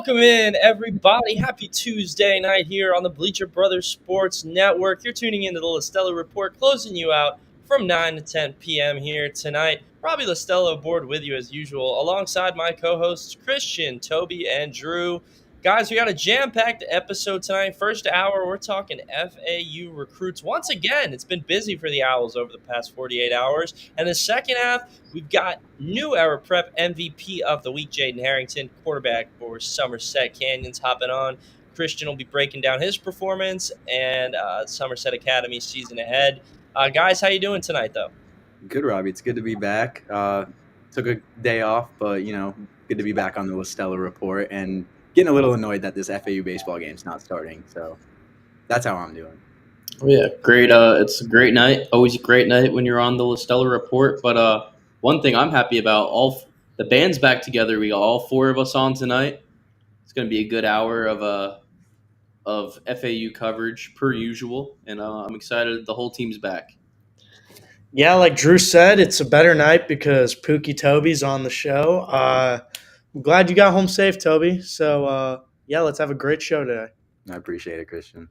Welcome in, everybody. Happy Tuesday night here on the Bleacher Brothers Sports Network. You're tuning into the Lastella Report, closing you out from 9 to 10 p.m. here tonight. Robbie Lastella aboard with you as usual, alongside my co-hosts Christian, Tobey, and Drew. Guys, we got a jam-packed episode tonight. First hour, we're talking FAU recruits. Once again, it's been busy for the Owls over the past 48 hours. And the second half, we've got new era prep MVP of the week, Jaden Harrington, quarterback for Somerset Canyons, hopping on. Christian will be breaking down his performance and Somerset Academy season ahead. Guys, how you doing tonight, though? Good, Robbie. It's good to be back. Took a day off, but, good to be back on the Lastella Report and getting a little annoyed that this FAU baseball game's not starting. So that's how I'm doing. Yeah, great. It's a great night. Always a great night when you're on the Lastella Report. But one thing I'm happy about, the band's back together. We got all four of us on tonight. It's going to be a good hour of FAU coverage per usual, and I'm excited the whole team's back. Yeah, like Drew said, it's a better night because Pookie Tobey's on the show. I'm glad you got home safe, Tobey. So, let's have a great show today. I appreciate it, Christian.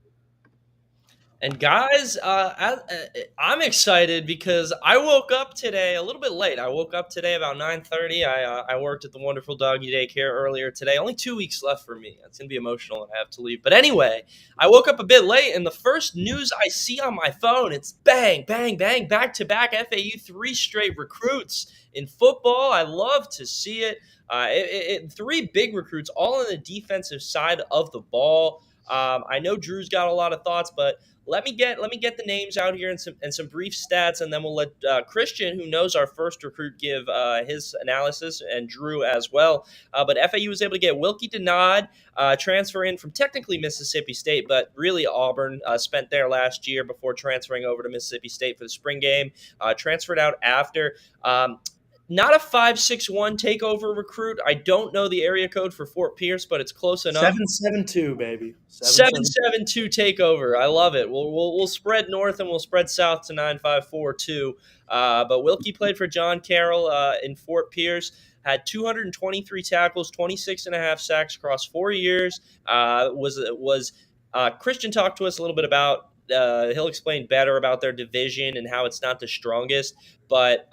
And guys, I'm excited because I woke up today a little bit late. I woke up today about 9:30. I worked at the wonderful doggy daycare earlier today. Only 2 weeks left for me. It's going to be emotional and I have to leave. But anyway, I woke up a bit late, and the first news I see on my phone, it's bang, bang, bang, back-to-back FAU 3 straight recruits in football. I love to see it. 3 big recruits, all on the defensive side of the ball. I know Drew's got a lot of thoughts, but let me get the names out here and some brief stats, and then we'll let Christian, who knows our first recruit, give his analysis, and Drew as well. But FAU was able to get Wilkie Denard, transfer in from technically Mississippi State, but really Auburn, spent there last year before transferring over to Mississippi State for the spring game. Transferred out after. Not a 561 takeover recruit. I don't know the area code for Fort Pierce, but it's close enough. 772, baby. 772 takeover. I love it. We'll spread north and we'll spread south to 954 but Wilkie played for John Carroll in Fort Pierce. Had 223 tackles, 26 and a half sacks across 4 years. Christian talked to us a little bit about. He'll explain better about their division and how it's not the strongest, but.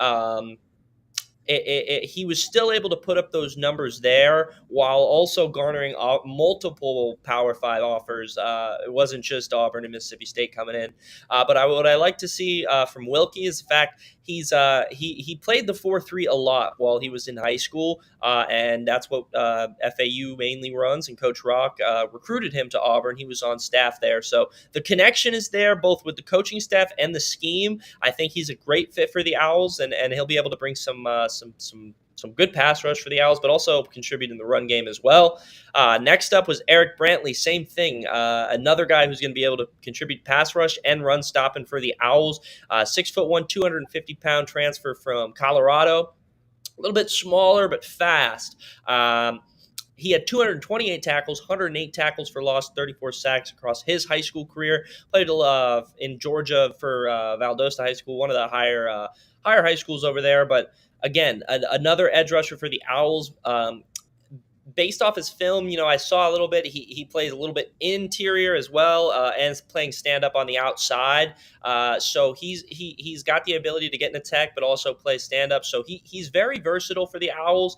He was still able to put up those numbers there while also garnering multiple Power 5 offers. It wasn't just Auburn and Mississippi State coming in. But what I like to see from Wilkie is the fact he played the 4-3 a lot while he was in high school, and that's what FAU mainly runs, and Coach Rock recruited him to Auburn. He was on staff there. So the connection is there both with the coaching staff and the scheme. I think he's a great fit for the Owls, and he'll be able to bring some good pass rush for the Owls, but also contribute in the run game as well. Next up was Eric Brantley. Same thing. Another guy who's going to be able to contribute pass rush and run stopping for the Owls. 6'1", 250-pound transfer from Colorado. A little bit smaller, but fast. He had 228 tackles, 108 tackles for loss, 34 sacks across his high school career. Played in Georgia for Valdosta High School, one of the higher high schools over there. But again, another edge rusher for the Owls. Based off his film, I saw a little bit. He plays a little bit interior as well, and is playing stand up on the outside. So he's got the ability to get in attack, but also play stand up. So he's very versatile for the Owls.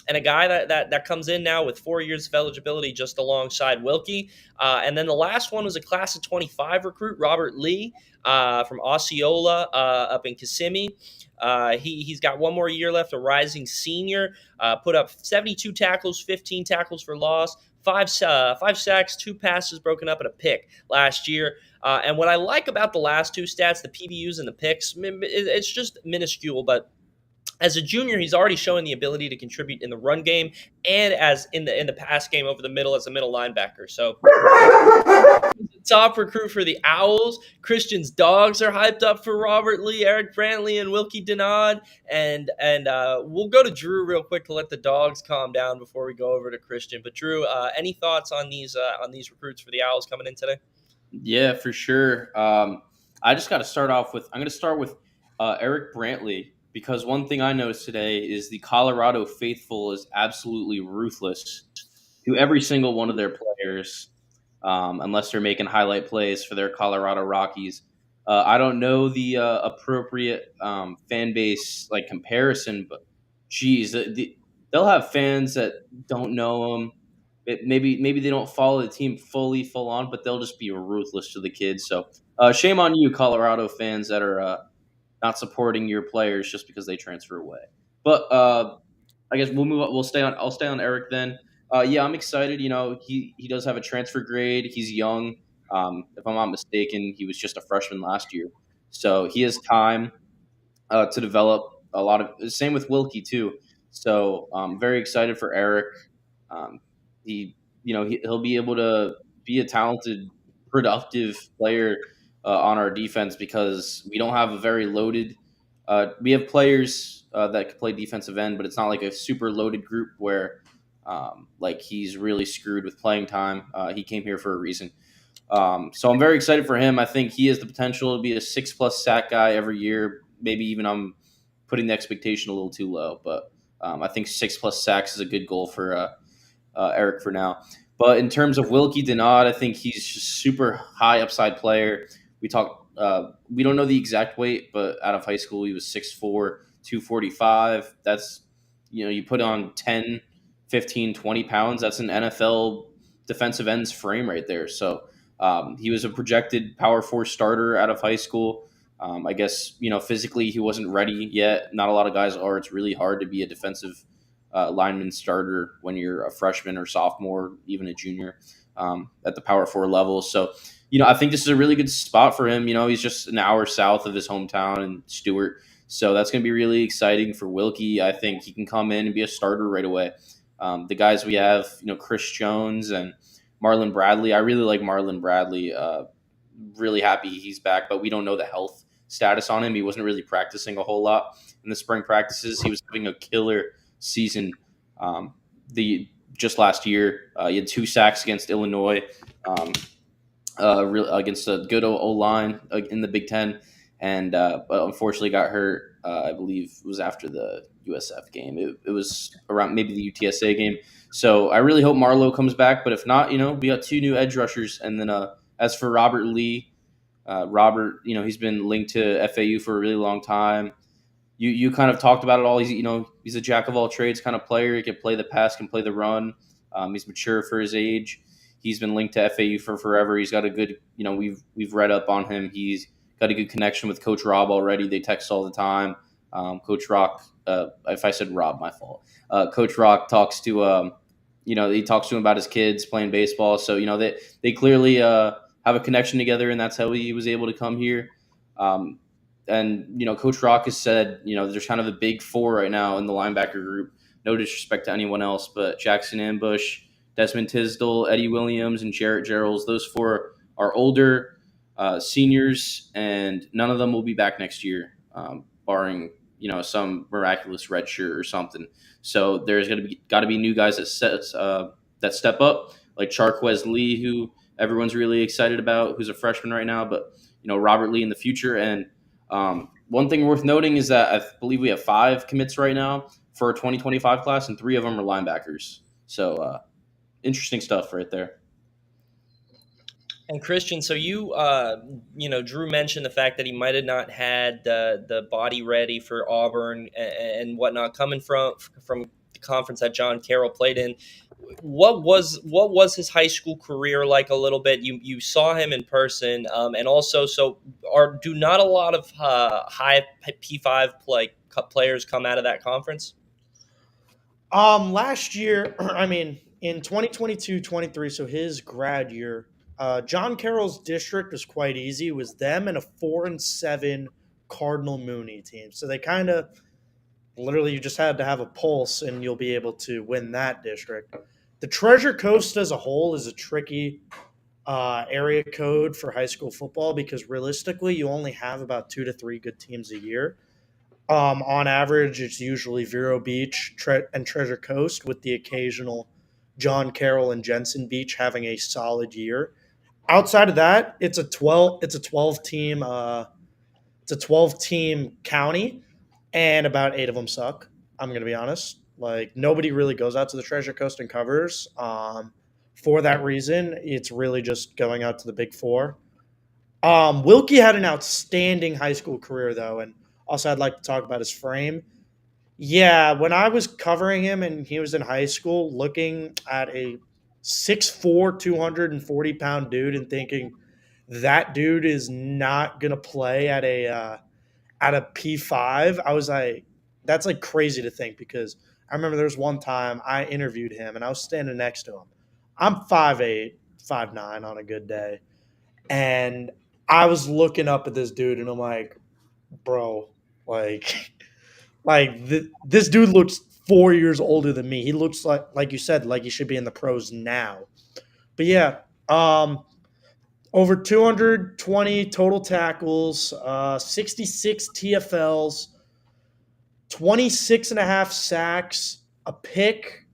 And a guy that comes in now with 4 years of eligibility just alongside Wilkie. And then the last one was a class of 25 recruit, Robert Lee from Osceola up in Kissimmee. He's got 1 more year left, a rising senior, put up 72 tackles, 15 tackles for loss, 5 sacks, 2 passes broken up, and a pick last year. And what I like about the last 2 stats, the PBUs and the picks, it's just minuscule, but as a junior, he's already showing the ability to contribute in the run game and as in the pass game over the middle as a middle linebacker. So top recruit for the Owls. Christian's dogs are hyped up for Robert Lee, Eric Brantley, and Wilkie Denard. And we'll go to Drew real quick to let the dogs calm down before we go over to Christian. But Drew, any thoughts on these recruits for the Owls coming in today? Yeah, for sure. I just got to start off with. I'm going to start with Eric Brantley. Because one thing I noticed today is the Colorado faithful is absolutely ruthless. to every single one of their players, unless they're making highlight plays for their Colorado Rockies. I don't know the appropriate fan base like comparison, but geez, they'll have fans that don't know them. Maybe they don't follow the team full on, but they'll just be ruthless to the kids. So shame on you, Colorado fans that are not supporting your players just because they transfer away. But I guess we'll move on. We'll stay on. I'll stay on Eric then. Yeah, I'm excited. You know, he does have a transfer grade. He's young. If I'm not mistaken, he was just a freshman last year, so he has time to develop a lot of. Same with Wilkie too. So very excited for Eric. Um, he, he'll be able to be a talented, productive player on our defense because we don't have a very loaded. We have players that can play defensive end, but it's not like a super loaded group where like he's really screwed with playing time. He came here for a reason. So I'm very excited for him. I think he has the potential to be a 6+ sack guy every year. Maybe even I'm putting the expectation a little too low, but I think 6+ sacks is a good goal for Eric for now. But in terms of Wilkie Denard, I think he's just super high upside player. We talked. We don't know the exact weight, but out of high school he was 6'4", 245. That's you put on 10, 15, 20 pounds. That's an NFL defensive end's frame right there. So he was a projected power 4 starter out of high school. I guess physically he wasn't ready yet. Not a lot of guys are. It's really hard to be a defensive lineman starter when you're a freshman or sophomore, even a junior at the power 4 level. So, I think this is a really good spot for him. He's just an hour south of his hometown in Stewart. So that's going to be really exciting for Wilkie. I think he can come in and be a starter right away. The guys we have, Chris Jones and Marlon Bradley. I really like Marlon Bradley. Really happy he's back, but we don't know the health status on him. He wasn't really practicing a whole lot in the spring practices. He was having a killer season just last year. He had 2 sacks against Illinois, against a good O-line in the Big Ten, and but unfortunately got hurt. I believe it was after the USF game. It was around maybe the UTSA game. So I really hope Marlowe comes back, but if not, we got 2 new edge rushers. And then as for Robert Lee, Robert, he's been linked to FAU for a really long time. You kind of talked about it all. He's a jack of all trades kind of player. He can play the pass, can play the run. He's mature for his age. He's been linked to FAU for forever. He's got a good, we've read up on him. He's got a good connection with Coach Rob already. They text all the time. Coach Rock, if I said Rob, my fault. Coach Rock talks to, he talks to him about his kids playing baseball. So, they clearly have a connection together, and that's how he was able to come here. And Coach Rock has said, there's kind of a big 4 right now in the linebacker group. No disrespect to anyone else, but Jackson Ambush, Desmond Tisdale, Eddie Williams, and Jarrett Gerald. Those 4 are older seniors, and none of them will be back next year, barring some miraculous red shirt or something. So there's got to be new guys that step up, like Charquez Lee, who everyone's really excited about, who's a freshman right now, but Robert Lee in the future. And one thing worth noting is that I believe we have 5 commits right now for a 2025 class, and 3 of them are linebackers. So interesting stuff right there. And Christian, so Drew mentioned the fact that he might have not had the body ready for Auburn and whatnot, coming from the conference that John Carroll played in. What was his high school career like a little bit? You saw him in person, and also do not a lot of high P5 players come out of that conference? Last year, in 2022-23, so his grad year, John Carroll's district was quite easy. It was them and a 4-7 Cardinal Mooney team. So they kind of literally, you just had to have a pulse and you'll be able to win that district. The Treasure Coast as a whole is a tricky area code for high school football because realistically, you only have about 2 to 3 good teams a year. On average, it's usually Vero Beach and Treasure Coast, with the occasional John Carroll and Jensen Beach having a solid year. Outside of that, it's a 12 team county, and about 8 of them suck. I'm going to be honest. Like nobody really goes out to the Treasure Coast and covers. For that reason, it's really just going out to the Big Four. Wilkie had an outstanding high school career though, and also I'd like to talk about his frame. Yeah, when I was covering him and he was in high school, looking at a 6'4", 240-pound dude and thinking that dude is not gonna play at a P5, I was like, that's like crazy to think because I remember there was one time I interviewed him and I was standing next to him. I'm 5'8", 5'9" on a good day. And I was looking up at this dude and I'm like, bro, like, this dude looks 4 years older than me. He looks like you said, like he should be in the pros now. But yeah, over 220 total tackles, 66 TFLs, 26 and a half sacks, a pick,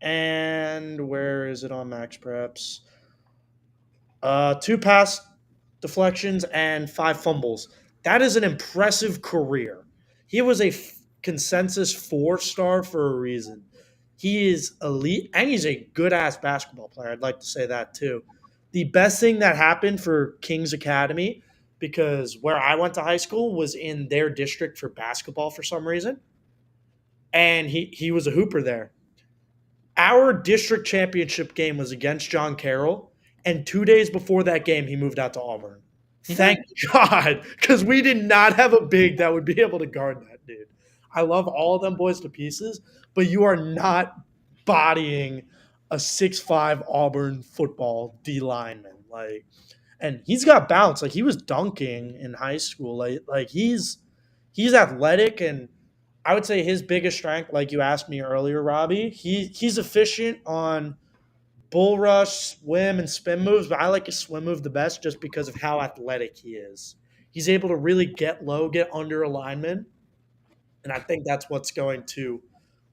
and where is it on Max Preps? Two pass deflections and 5 fumbles. That is an impressive career. He was a consensus 4-star for a reason. He is elite and he's a good ass basketball player. I'd like to say that too. The best thing that happened for Kings Academy, because where I went to high school was in their district for basketball for some reason, and he was a hooper there. Our district championship game was against John Carroll, and 2 days before that game, he moved out to Auburn. Thank God, because we did not have a big that would be able to guard that dude. I love all of them boys to pieces, but you are not bodying a 6'5" Auburn football D lineman. And he's got bounce. Like he was dunking in high school. Like he's athletic, and I would say his biggest strength, like you asked me earlier, Robbie, he's efficient on bull rush, swim, and spin moves, but I like his swim move the best just because of how athletic he is. He's able to really get low, get under alignment, and I think that's what's going to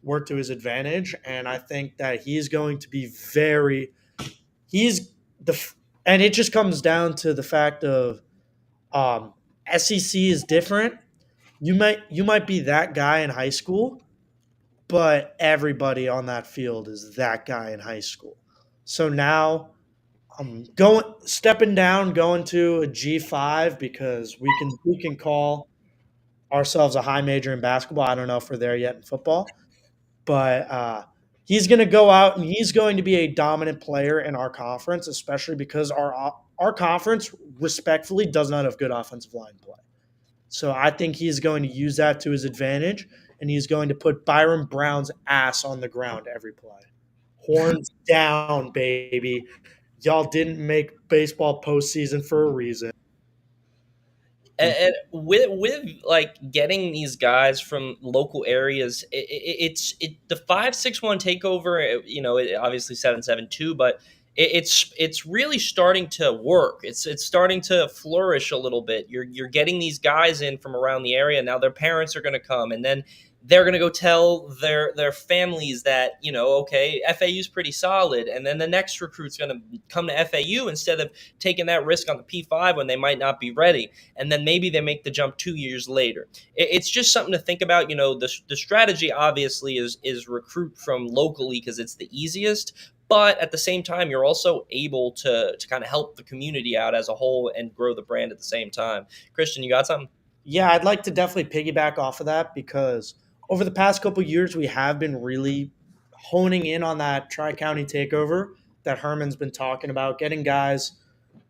work to his advantage. And I think that he's going to be he's and it just comes down to the fact of SEC is different. You might be that guy in high school, but everybody on that field is that guy in high school. So now I'm stepping down, going to a G5 because we can call ourselves a high major in basketball. I don't know if we're there yet in football, but he's going to go out and he's going to be a dominant player in our conference, especially because our conference respectfully does not have good offensive line play. So I think he's going to use that to his advantage, and he's going to put Byron Brown's ass on the ground every play. Horns down, baby. Y'all didn't make baseball postseason for a reason. And with like getting these guys from local areas, it's the 5-6-1 takeover. Obviously 7-7-2, but it's really starting to work. It's starting to flourish a little bit. You're getting these guys in from around the area. Now their parents are going to come, and then they're going to go tell their families that, okay, FAU's pretty solid. And then the next recruit's going to come to FAU instead of taking that risk on the P5 when they might not be ready. And then maybe they make the jump 2 years later. It's just something to think about. The strategy obviously is recruit from locally because it's the easiest. But at the same time, you're also able to kind of help the community out as a whole and grow the brand at the same time. Christian, you got something? Yeah, I'd like to definitely piggyback off of that because over the past couple of years, we have been really honing in on that Tri-County takeover that Herman's been talking about, getting guys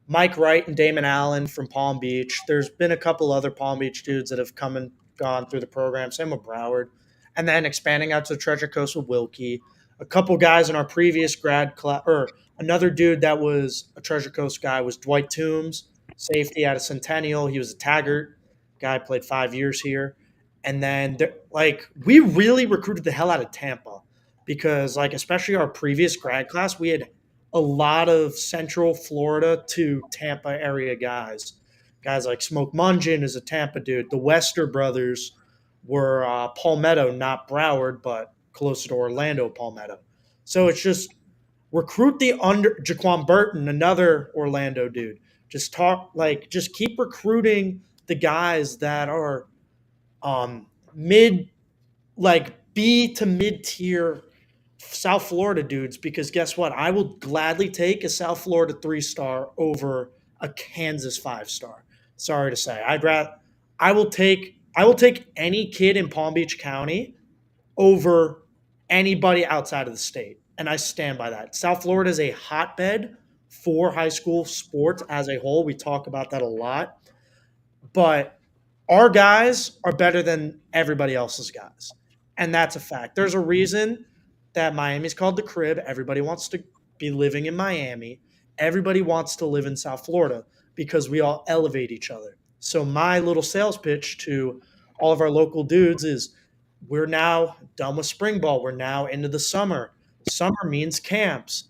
Mike Wright and Damon Allen from Palm Beach. There's been a couple other Palm Beach dudes that have come and gone through the program, same with Broward, and then expanding out to the Treasure Coast with Wilkie. A couple guys in our previous grad class, or another dude that was a Treasure Coast guy was Dwight Toombs, safety out of Centennial. He was a Taggart guy, played 5 years here. And then, we really recruited the hell out of Tampa because, especially our previous grad class, we had a lot of Central Florida to Tampa area guys. Guys like Smoke Mungin is a Tampa dude. The Wester brothers were Palmetto, not Broward, but closer to Orlando Palmetto. So it's just recruit the Jaquan Burton, another Orlando dude. Just keep recruiting the guys that are mid, B to mid-tier South Florida dudes, because guess what? I will gladly take a South Florida 3-star over a Kansas 5-star. Sorry to say. I will take any kid in Palm Beach County over anybody outside of the state. And I stand by that. South Florida is a hotbed for high school sports as a whole. We talk about that a lot. But our guys are better than everybody else's guys. And that's a fact. There's a reason that Miami's called the crib. Everybody wants to be living in Miami. Everybody wants to live in South Florida because we all elevate each other. So my little sales pitch to all of our local dudes is we're now done with spring ball. We're now into the summer. Summer means camps.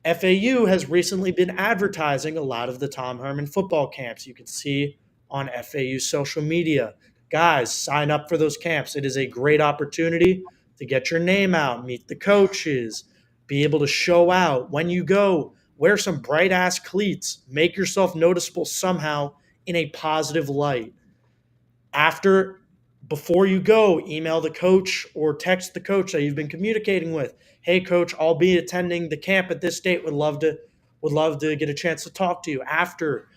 FAU has recently been advertising a lot of the Tom Herman football camps. You can see on FAU social media. Guys, sign up for those camps. It is a great opportunity to get your name out, meet the coaches, be able to show out. When you go, wear some bright ass cleats, make yourself noticeable somehow in a positive light. Before you go, email the coach or text the coach that you've been communicating with. Hey, coach, I'll be attending the camp at this date. Would love to get a chance to talk to you. After,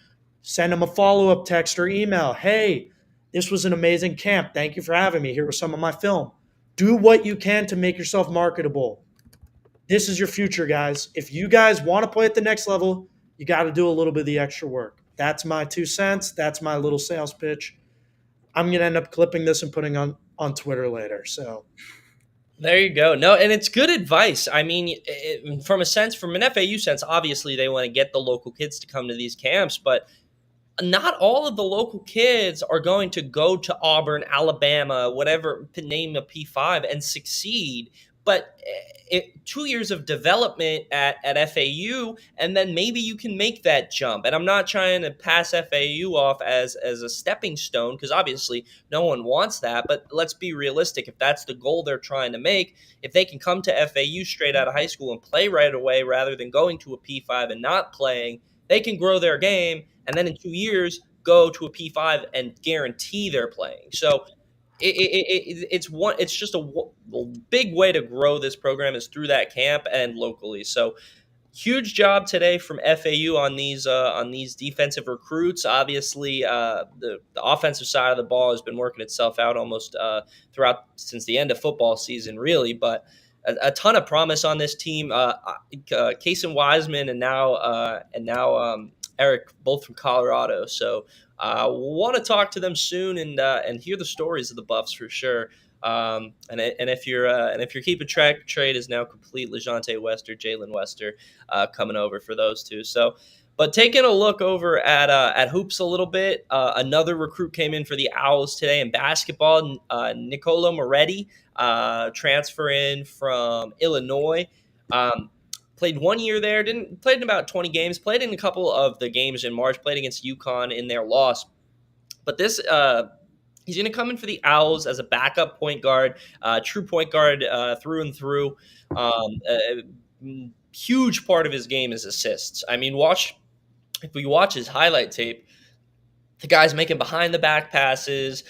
send them a follow-up text or email. Hey, this was an amazing camp. Thank you for having me. Here was some of my film. Do what you can to make yourself marketable. This is your future, guys. If you guys want to play at the next level, you got to do a little bit of the extra work. That's my 2 cents. That's my little sales pitch. I'm going to end up clipping this and putting on Twitter later. So There you go. No, and it's good advice. I mean, from an FAU sense, obviously they want to get the local kids to come to these camps, but not all of the local kids are going to go to Auburn, Alabama, whatever, to name a P5 and succeed. But 2 years of development at FAU, and then maybe you can make that jump. And I'm not trying to pass FAU off as a stepping stone, because obviously no one wants that. But let's be realistic. If that's the goal they're trying to make, if they can come to FAU straight out of high school and play right away rather than going to a P5 and not playing, they can grow their game. And then in 2 years, go to a P5 and guarantee they're playing. So it's just a big way to grow this program is through that camp and locally. So huge job today from FAU on these defensive recruits. Obviously, the offensive side of the ball has been working itself out almost throughout since the end of football season, really. But a ton of promise on this team. Kason Wiseman and now Eric, both from Colorado. So want to talk to them soon and hear the stories of the Buffs for sure. And if you're keeping track, trade is now complete. LeJontay Wester, Jalen Wester, coming over for those two. So, but taking a look over at hoops a little bit, another recruit came in for the Owls today in basketball. Nicolo Moretti, transfer in from Illinois. Played 1 year there, played in about 20 games, played in a couple of the games in March, played against UConn in their loss. But this he's going to come in for the Owls as a backup point guard, true point guard through and through. A huge part of his game is assists. I mean, if we watch his highlight tape, the guy's making behind the back passes,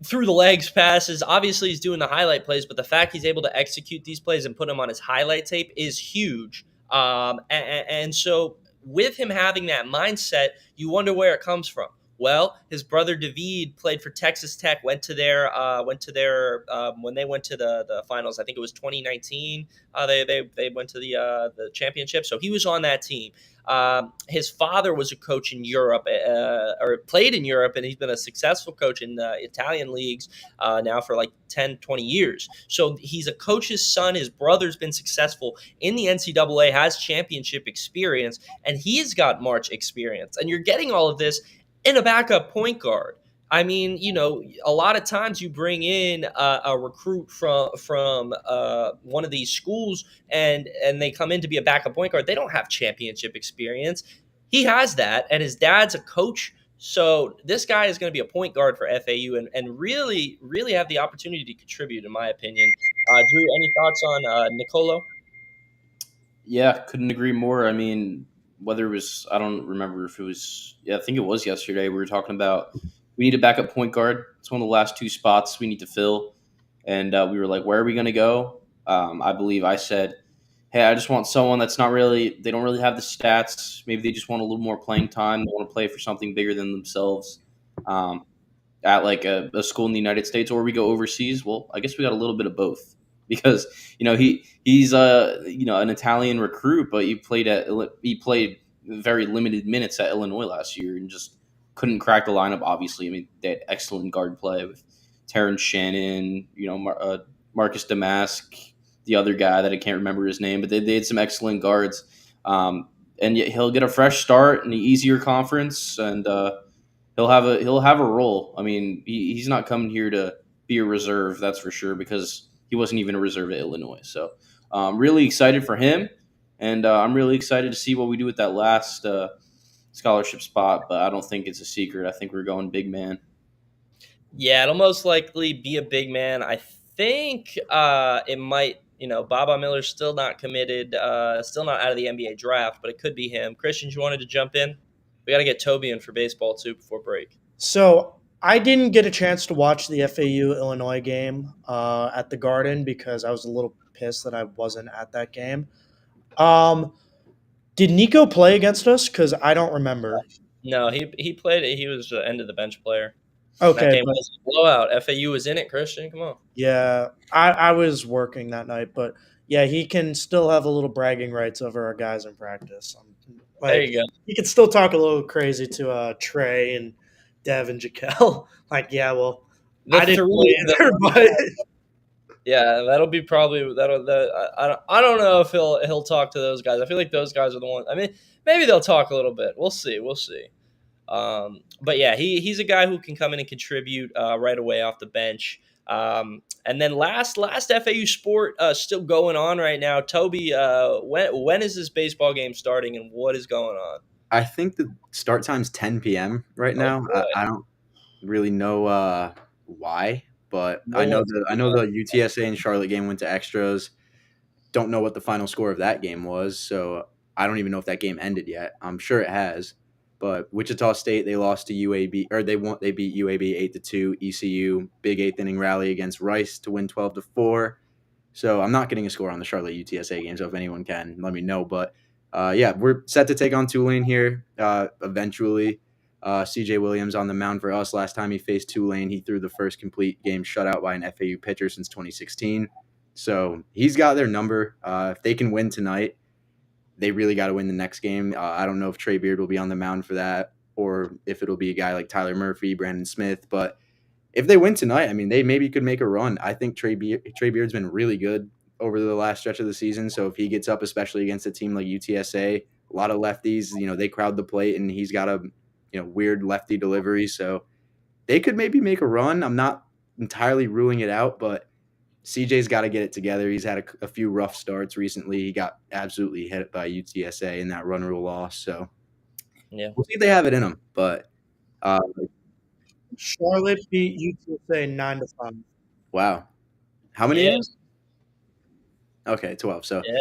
through the legs passes. Obviously, he's doing the highlight plays, but the fact he's able to execute these plays and put them on his highlight tape is huge. And so with him having that mindset, you wonder where it comes from. Well, his brother David played for Texas Tech, went to their when they went to the finals. I think it was 2019. They went to the championship. So he was on that team. His father was a coach in Europe, or played in Europe, and he's been a successful coach in the Italian leagues now for like 10, 20 years. So he's a coach's son. His brother's been successful in the NCAA, has championship experience, and he's got March experience. And you're getting all of this in a backup point guard. I mean, a lot of times you bring in a recruit from one of these schools and they come in to be a backup point guard. They don't have championship experience. He has that, and his dad's a coach. So this guy is going to be a point guard for FAU and really, really have the opportunity to contribute, in my opinion. Drew, any thoughts on Nicolo? Yeah, couldn't agree more. I mean, whether it was, I don't remember if it was, I think it was yesterday. We were talking about we need a backup point guard. It's one of the last two spots we need to fill. and we were like, where are we going to go? I believe I said, hey, I just want someone that's not really, they don't really have the stats. Maybe they just want a little more playing time. They want to play for something bigger than themselves. At like a school in the United States, or we go overseas. Well, I guess we got a little bit of both because he's an Italian recruit, but he played very limited minutes at Illinois last year and just couldn't crack the lineup. Obviously, I mean they had excellent guard play with Terrence Shannon, Marcus Damask, the other guy that I can't remember his name, but they had some excellent guards. And yet he'll get a fresh start in the easier conference, and he'll have a role. I mean, he's not coming here to be a reserve, that's for sure, because he wasn't even a reserve at Illinois. So I'm really excited for him, and I'm really excited to see what we do with that last scholarship spot. But I don't think it's a secret. I think we're going big man. Yeah, it'll most likely be a big man. I think it might. Baba Miller's still not committed, still not out of the NBA draft, but it could be him. Christian, you wanted to jump in? We got to get Tobey in for baseball too before break. So I didn't get a chance to watch the FAU Illinois game at the Garden because I was a little pissed that I wasn't at that game. Did Nico play against us? Because I don't remember. No, he played. He was the end of the bench player. Okay, that game was a blowout. FAU was in it. Christian, come on. Yeah, I was working that night, but yeah, he can still have a little bragging rights over our guys in practice. There you go. He can still talk a little crazy to Trey and Dev and Jaquel. Like, yeah, well, I didn't play either, but yeah, that'll be probably I don't know if he'll talk to those guys. I feel like those guys are the ones. I mean, maybe they'll talk a little bit. We'll see. But yeah, he's a guy who can come in and contribute right away off the bench. And then last FAU sport still going on right now. Tobey, when is this baseball game starting and what is going on? I think the start time's 10 p.m. right now. I don't really know why, but I know the UTSA and Charlotte game went to extras. Don't know what the final score of that game was, so I don't even know if that game ended yet. I'm sure it has. But Wichita State, they lost to UAB, or they beat UAB 8-2. ECU, big 8th inning rally against Rice to win 12-4. So I'm not getting a score on the Charlotte UTSA game. So if anyone can, let me know. But yeah, we're set to take on Tulane here eventually. CJ Williams on the mound for us. Last time he faced Tulane, he threw the first complete game shutout by an FAU pitcher since 2016. So he's got their number. If they can win tonight, they really got to win the next game. I don't know if Trey Beard will be on the mound for that or if it'll be a guy like Tyler Murphy, Brandon Smith. But if they win tonight, I mean, they maybe could make a run. I think Trey Beard's been really good over the last stretch of the season. So if he gets up, especially against a team like UTSA, a lot of lefties, they crowd the plate and he's got a weird lefty delivery. So they could maybe make a run. I'm not entirely ruling it out, but CJ's got to get it together. He's had a few rough starts recently. He got absolutely hit by UTSA in that run rule loss. So yeah, we'll see if they have it in them. But Charlotte beat UTSA 9-5. Wow, how many innings? Okay, 12. So yeah,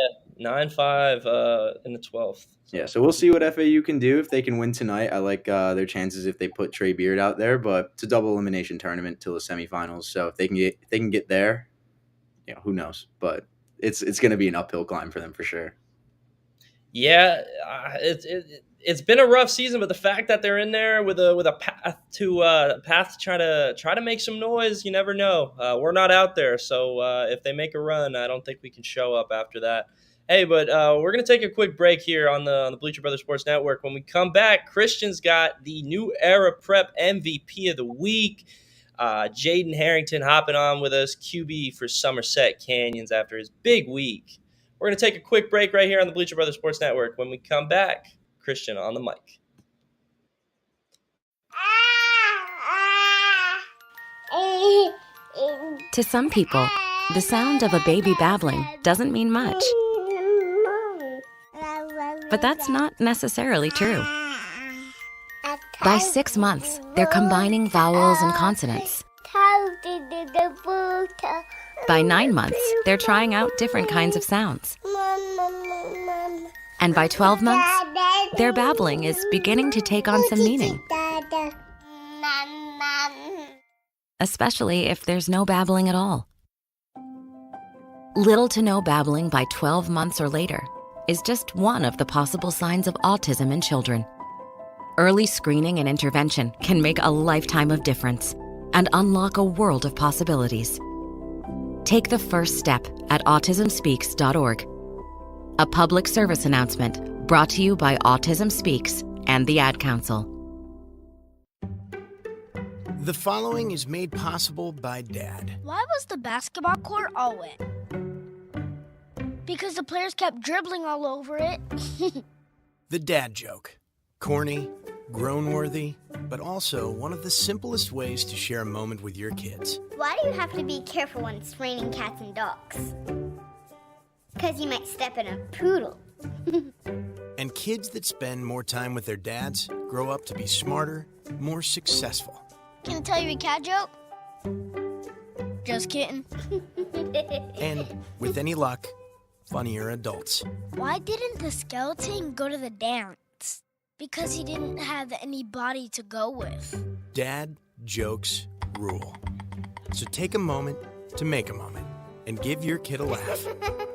9-5 in the 12th. Yeah, so we'll see what FAU can do if they can win tonight. I like their chances if they put Trey Beard out there, but it's a double elimination tournament till the semifinals. So if they can get there, who knows? But it's going to be an uphill climb for them for sure. Yeah, it's been a rough season, but the fact that they're in there with a path to try to make some noise, you never know. We're not out there, so if they make a run, I don't think we can show up after that. Hey, but we're going to take a quick break here on the Bleacher Brothers Sports Network. When we come back, Christian's got the New Era Prep MVP of the week. Jaden Harrington hopping on with us, QB for Somerset Canyons after his big week. We're going to take a quick break right here on the Bleacher Brothers Sports Network. When we come back, Christian on the mic. To some people, the sound of a baby babbling doesn't mean much. But that's not necessarily true. By 6 months, they're combining vowels and consonants. By 9 months, they're trying out different kinds of sounds. And by 12 months, their babbling is beginning to take on some meaning. Especially if there's no babbling at all. Little to no babbling by 12 months or later is just one of the possible signs of autism in children. Early screening and intervention can make a lifetime of difference and unlock a world of possibilities. Take the first step at autismspeaks.org. A public service announcement brought to you by Autism Speaks and the Ad Council. The following is made possible by Dad. Why was the basketball court all wet? Because the players kept dribbling all over it. The dad joke. Corny, grown-worthy, but also one of the simplest ways to share a moment with your kids. Why do you have to be careful when it's raining cats and dogs? Because you might step in a poodle. And kids that spend more time with their dads grow up to be smarter, more successful. Can I tell you a cat joke? Just kidding. And, with any luck, funnier adults. Why didn't the skeleton go to the dance? Because he didn't have anybody to go with. Dad jokes rule. So take a moment to make a moment and give your kid a laugh.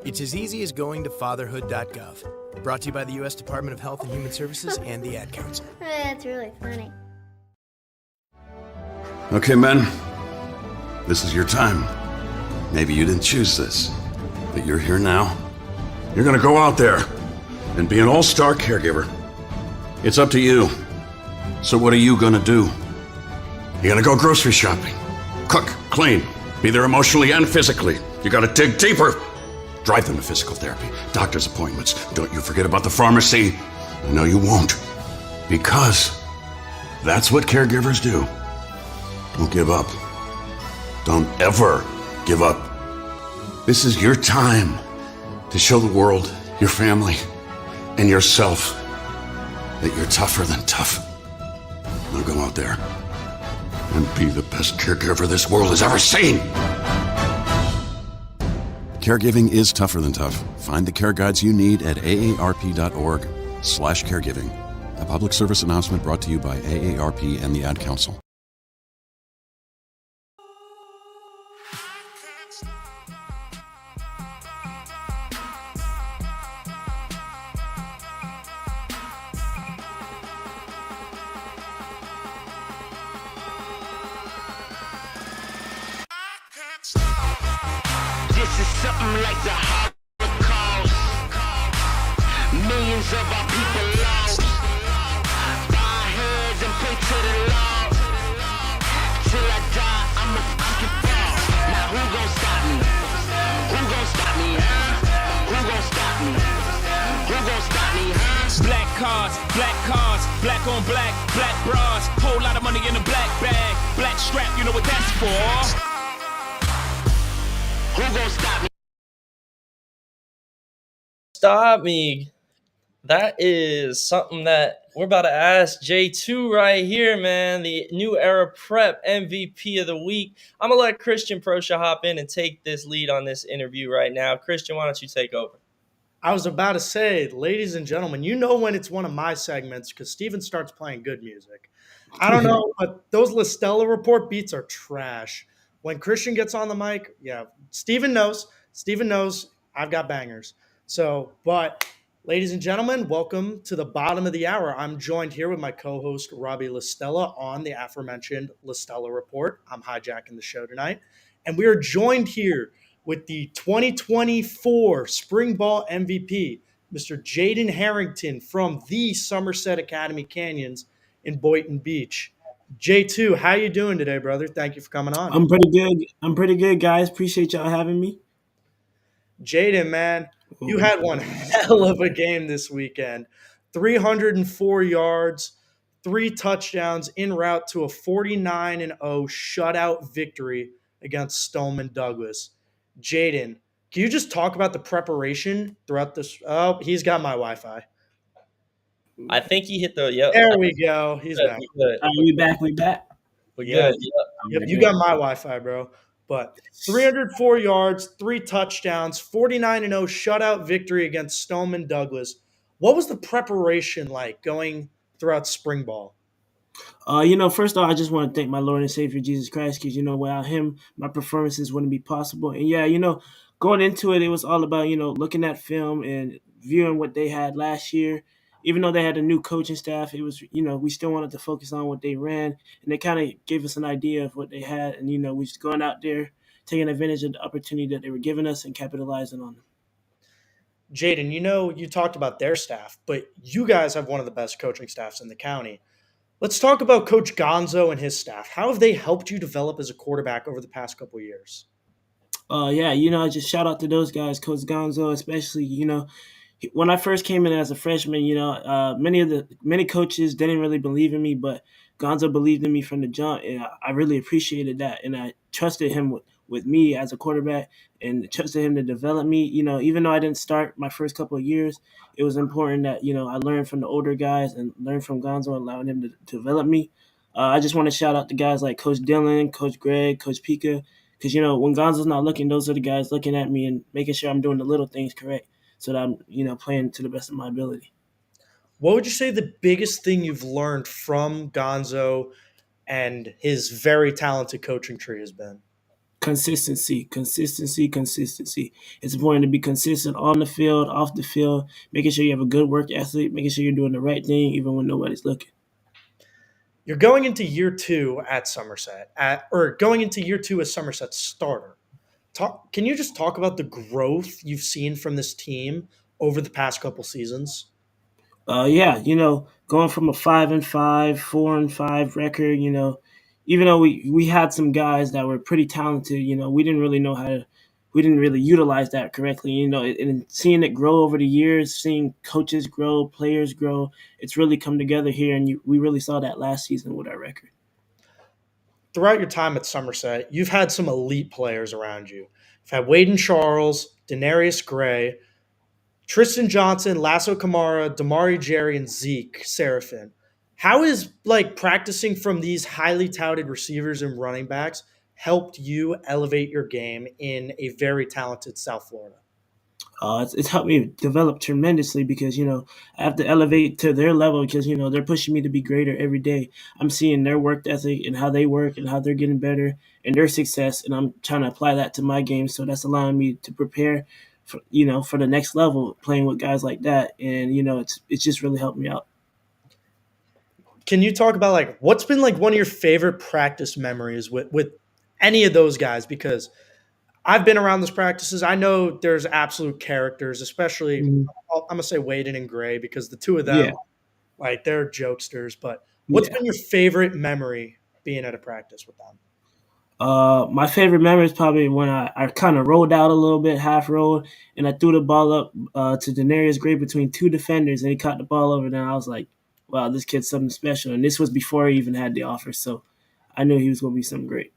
It's as easy as going to fatherhood.gov. Brought to you by the U.S. Department of Health and Human Services and the Ad Council. That's really funny. Okay, men, this is your time. Maybe you didn't choose this, but you're here now. You're gonna go out there and be an all-star caregiver. It's up to you. So what are you gonna do? You're gonna go grocery shopping, cook, clean, be there emotionally and physically. You gotta dig deeper. Drive them to physical therapy, doctor's appointments. Don't you forget about the pharmacy. I know you won't, because that's what caregivers do. Don't give up. Don't ever give up. This is your time to show the world, your family, and yourself that you're tougher than tough. Now go out there and be the best caregiver this world has ever seen. Caregiving is tougher than tough. Find the care guides you need at aarp.org/caregiving. A public service announcement brought to you by AARP and the Ad Council. This is something like the Holocaust. Millions of our people lost. Bow our heads and pray to the Lord. Till I die, I'm a boss. Now who gon' stop me? Who gon' stop me, huh? Who gon' stop me? Who gon' stop me, huh? Black cars, black on black, black bras. Whole lot of money in a black bag. Black strap, you know what that's for. Who gon' stop me? Stop me. That is something that we're about to ask J2 right here, man. The New Era Prep MVP of the week. I'm going to let Christian Proscia hop in and take this lead on this interview right now. Christian, why don't you take over? I was about to say, ladies and gentlemen, you know when it's one of my segments because Steven starts playing good music. I don't know, but those Lastella Report beats are trash. When Christian gets on the mic, yeah, Steven knows. Steven knows I've got bangers. So, but ladies and gentlemen, welcome to the bottom of the hour. I'm joined here with my co-host, Robbie Lastella, on the aforementioned Lastella Report. I'm hijacking the show tonight. And we are joined here with the 2024 Spring Ball MVP, Mr. Jaden Harrington from the Somerset Academy Canyons in Boynton Beach. J2, how you doing today, brother? Thank you for coming on. I'm pretty good, guys. Appreciate y'all having me. Jaden, man, you had one hell of a game this weekend. 304 yards, 3 touchdowns en route to a 49-0 shutout victory against Stoneman Douglas. Jaden, can you just talk about the preparation throughout this? Oh, he's got my Wi-Fi. I think he hit the, yep. There we go. He's back. We back. We're Yeah. good. Yep, you got my Wi-Fi, bro. But 304 yards, 3 touchdowns, 49-0 shutout victory against Stoneman Douglas. What was the preparation like going throughout spring ball? First off, I just want to thank my Lord and Savior Jesus Christ, because without Him, my performances wouldn't be possible. And yeah, going into it, it was all about looking at film and viewing what they had last year. Even though they had a new coaching staff, it was we still wanted to focus on what they ran, and they kind of gave us an idea of what they had, and we just going out there, taking advantage of the opportunity that they were giving us and capitalizing on them. Jaden, you talked about their staff, but you guys have one of the best coaching staffs in the county. Let's talk about Coach Gonzo and his staff. How have they helped you develop as a quarterback over the past couple of years? Yeah, just shout out to those guys, Coach Gonzo, especially. When I first came in as a freshman, many coaches didn't really believe in me, but Gonzo believed in me from the jump, and I really appreciated that, and I trusted him with me as a quarterback, and trusted him to develop me. Even though I didn't start my first couple of years, it was important that I learned from the older guys and learned from Gonzo, allowing him to develop me. I just want to shout out the guys like Coach Dillon, Coach Greg, Coach Pika, because when Gonzo's not looking, those are the guys looking at me and making sure I'm doing the little things correct, so that I'm, playing to the best of my ability. What would you say the biggest thing you've learned from Gonzo and his very talented coaching tree has been? Consistency, consistency, consistency. It's important to be consistent on the field, off the field, making sure you have a good work ethic, making sure you're doing the right thing even when nobody's looking. You're going into year two at Somerset, or going into year two as Somerset's starter. Can you just talk about the growth you've seen from this team over the past couple seasons? Yeah, going from a 5-5, 4-5 record, even though we had some guys that were pretty talented, we didn't really know we didn't really utilize that correctly, and seeing it grow over the years, seeing coaches grow, players grow, it's really come together here, and we really saw that last season with our record. Throughout your time at Somerset, you've had some elite players around you. You've had Waden Charles, Denarius Gray, Tristan Johnson, Lasso Kamara, Damari Jerry, and Zeke Seraphin. How is practicing from these highly touted receivers and running backs helped you elevate your game in a very talented South Florida? It's helped me develop tremendously, because I have to elevate to their level, because they're pushing me to be greater every day. I'm seeing their work ethic and how they work and how they're getting better and their success, and I'm trying to apply that to my game. So that's allowing me to prepare for the next level, playing with guys like that, and it's just really helped me out. Can you talk about what's been one of your favorite practice memories with any of those guys? Because I've been around those practices. I know there's absolute characters, especially I'm gonna say Waden and Gray, because the two of them, they're jokesters. But what's been your favorite memory being at a practice with them? My favorite memory is probably when I kind of rolled out a little bit, half rolled, and I threw the ball up to Denarius Gray between two defenders, and he caught the ball over. And I was like, wow, this kid's something special. And this was before he even had the offer, so I knew he was going to be something great.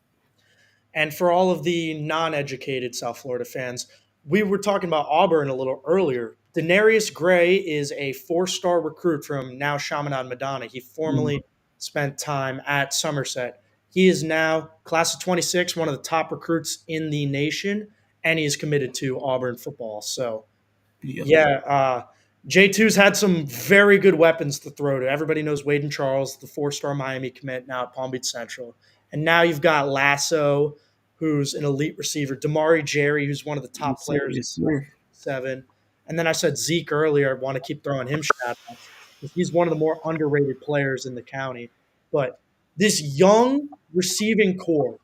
And for all of the non-educated South Florida fans, we were talking about Auburn a little earlier. Denarius Gray is a 4-star recruit from now Chaminade Madonna. He formerly spent time at Somerset. He is now class of 26, one of the top recruits in the nation, and he is committed to Auburn football. So, J2's had some very good weapons to throw to. Everybody knows Waden Charles, the 4-star Miami commit, now at Palm Beach Central. And now you've got Lasso, who's an elite receiver, Damari Jerry, who's one of the top players in 7. And then I said Zeke earlier. I want to keep throwing him shout-outs. He's one of the more underrated players in the county. But this young receiving core,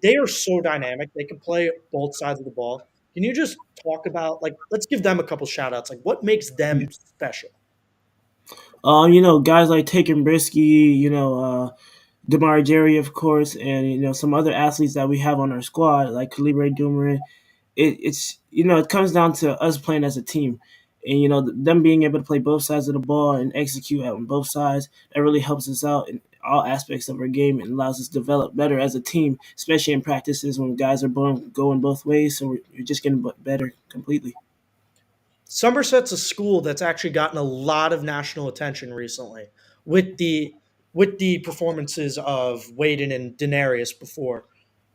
they are so dynamic. They can play both sides of the ball. Can you just talk about, let's give them a couple shout-outs. What makes them special? Guys like Taken Brisky, Damari Jerry, of course, and some other athletes that we have on our squad, like Calibre Dumoulin. It comes down to us playing as a team, and them being able to play both sides of the ball and execute on both sides. That really helps us out in all aspects of our game and allows us to develop better as a team, especially in practices when guys are going both ways. So we're just getting better completely. Somerset's a school that's actually gotten a lot of national attention recently with the performances of Waden and Denarius before,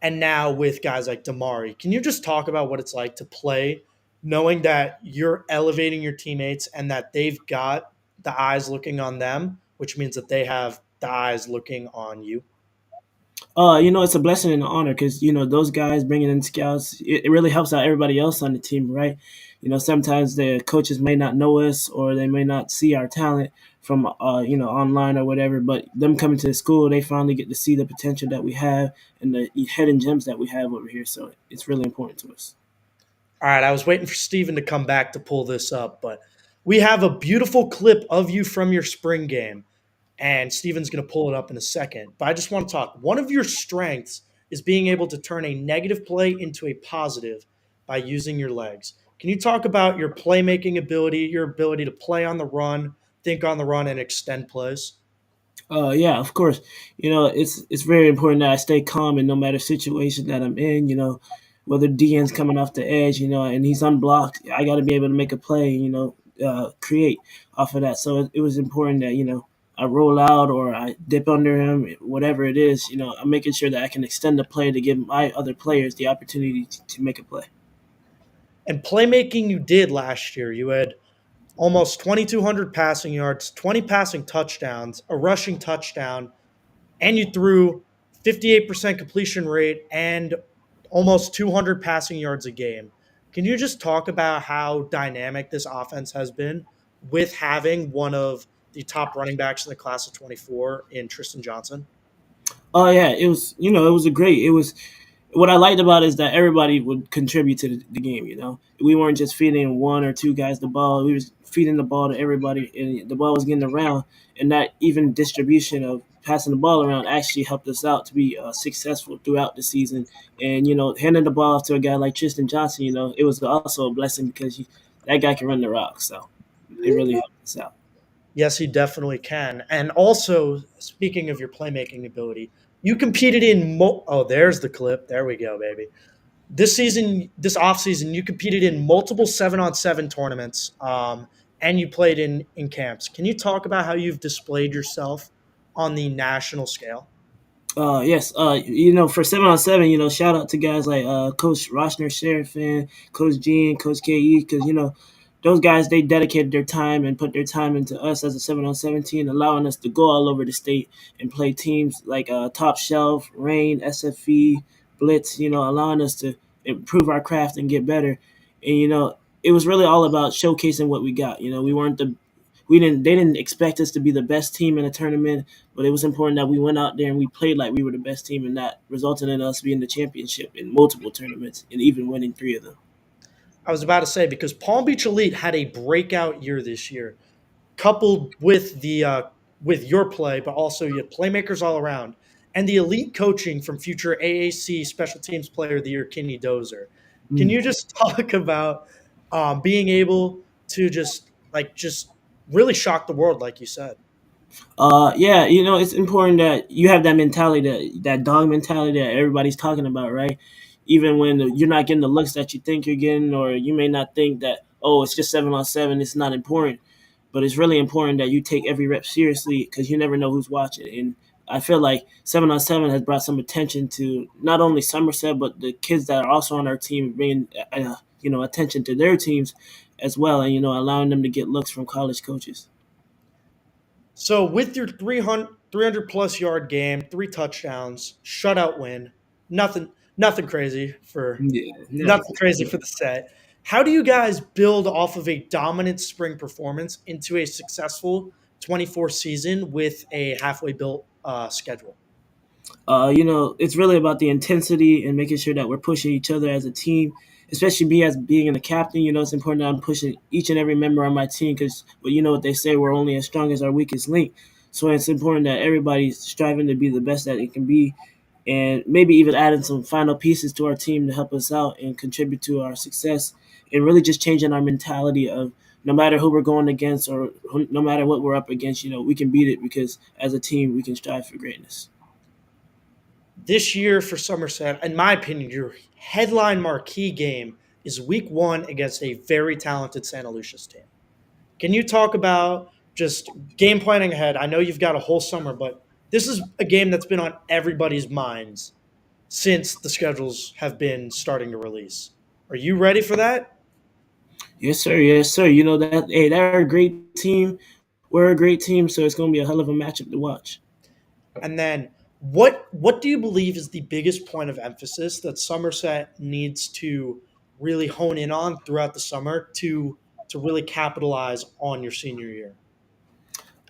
and now with guys like Damari. Can you just talk about what it's like to play knowing that you're elevating your teammates and that they've got the eyes looking on them, which means that they have the eyes looking on you? It's a blessing and an honor because those guys bringing in scouts, it really helps out everybody else on the team, right? Sometimes the coaches may not know us or they may not see our talent from online or whatever, but them coming to the school, they finally get to see the potential that we have and the hidden gems that we have over here. So it's really important to us. All right, I was waiting for Steven to come back to pull this up, but we have a beautiful clip of you from your spring game, and Steven's going to pull it up in a second. But I just want to talk. One of your strengths is being able to turn a negative play into a positive by using your legs. Can you talk about your playmaking ability, your ability to play on the run, think on the run, and extend plays? Yeah, of course. It's very important that I stay calm in no matter situation that I'm in. Whether DN's coming off the edge, and he's unblocked, I got to be able to make a play. Create off of that. So it was important that I roll out or I dip under him, whatever it is. I'm making sure that I can extend the play to give my other players the opportunity to make a play. And playmaking you did last year, you had almost 2,200 passing yards, 20 passing touchdowns, a rushing touchdown, and you threw 58% completion rate and almost 200 passing yards a game. Can you just talk about how dynamic this offense has been with having one of the top running backs in the class of 24 in Tristan Johnson? Oh yeah, it was. It was a great. It was what I liked about it is that everybody would contribute to the game. We weren't just feeding one or two guys the ball. We was feeding the ball to everybody, and the ball was getting around. And that even distribution of passing the ball around actually helped us out to be successful throughout the season. And handing the ball off to a guy like Tristan Johnson, it was also a blessing because that guy can run the rock. So it really helped us out. Yes, he definitely can. And also, speaking of your playmaking ability, you competed in oh, there's the clip. There we go, baby. This season, this offseason, you competed in multiple 7-on-7 tournaments, and you played in camps. Can you talk about how you've displayed yourself on the national scale? Yes. For 7-on-7, shout out to guys like Coach Roshner Sherifin, Coach G, and Coach KE, because those guys, they dedicated their time and put their time into us as a 7-on-7 team, allowing us to go all over the state and play teams like Top Shelf, Rain, SFE, Blitz. Allowing us to improve our craft and get better. And it was really all about showcasing what we got. They didn't expect us to be the best team in a tournament, but it was important that we went out there and we played like we were the best team, and that resulted in us being the championship in multiple tournaments and even winning 3 of them. I was about to say, because Palm Beach Elite had a breakout year this year, coupled with with your play, but also you had playmakers all around, and the elite coaching from future AAC Special Teams Player of the Year, Kenny Dozer. Can you just talk about being able to just really shock the world, like you said? Yeah, it's important that you have that mentality, that dog mentality that everybody's talking about, right? Even when you're not getting the looks that you think you're getting, or you may not think that, oh, it's just 7-on-7, it's not important. But it's really important that you take every rep seriously because you never know who's watching. And I feel like 7-on-7 has brought some attention to not only Somerset, but the kids that are also on our team, bringing attention to their teams as well, and allowing them to get looks from college coaches. So with your 300 plus yard game, 3 touchdowns, shutout win, nothing crazy for nothing crazy for the set. How do you guys build off of a dominant spring performance into a successful 24 season with a halfway built schedule? It's really about the intensity and making sure that we're pushing each other as a team, especially me as being the captain. It's important that I'm pushing each and every member on my team because, what they say, we're only as strong as our weakest link. So it's important that everybody's striving to be the best that it can be, and maybe even adding some final pieces to our team to help us out and contribute to our success, and really just changing our mentality of no matter who we're going against or no matter what we're up against, we can beat it because as a team we can strive for greatness. This year for Somerset, in my opinion, your headline marquee game is week 1 against a very talented Santa Lucia's team. Can you talk about just game planning ahead? I know you've got a whole summer, but this is a game that's been on everybody's minds since the schedules have been starting to release. Are you ready for that? Yes, sir. Yes, sir. They're a great team. We're a great team, so it's going to be a hell of a matchup to watch. And then what do you believe is the biggest point of emphasis that Somerset needs to really hone in on throughout the summer to really capitalize on your senior year?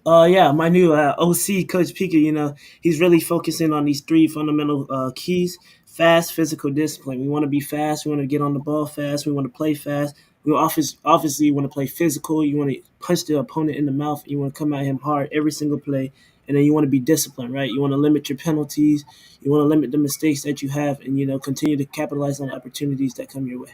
Yeah, my new OC, Coach Pika, he's really focusing on these three fundamental keys: fast, physical, discipline. We want to be fast. We want to get on the ball fast. We want to play fast. We obviously want to play physical. You want to punch the opponent in the mouth. You want to come at him hard every single play. And then you want to be disciplined, right? You want to limit your penalties. You want to limit the mistakes that you have, and continue to capitalize on the opportunities that come your way.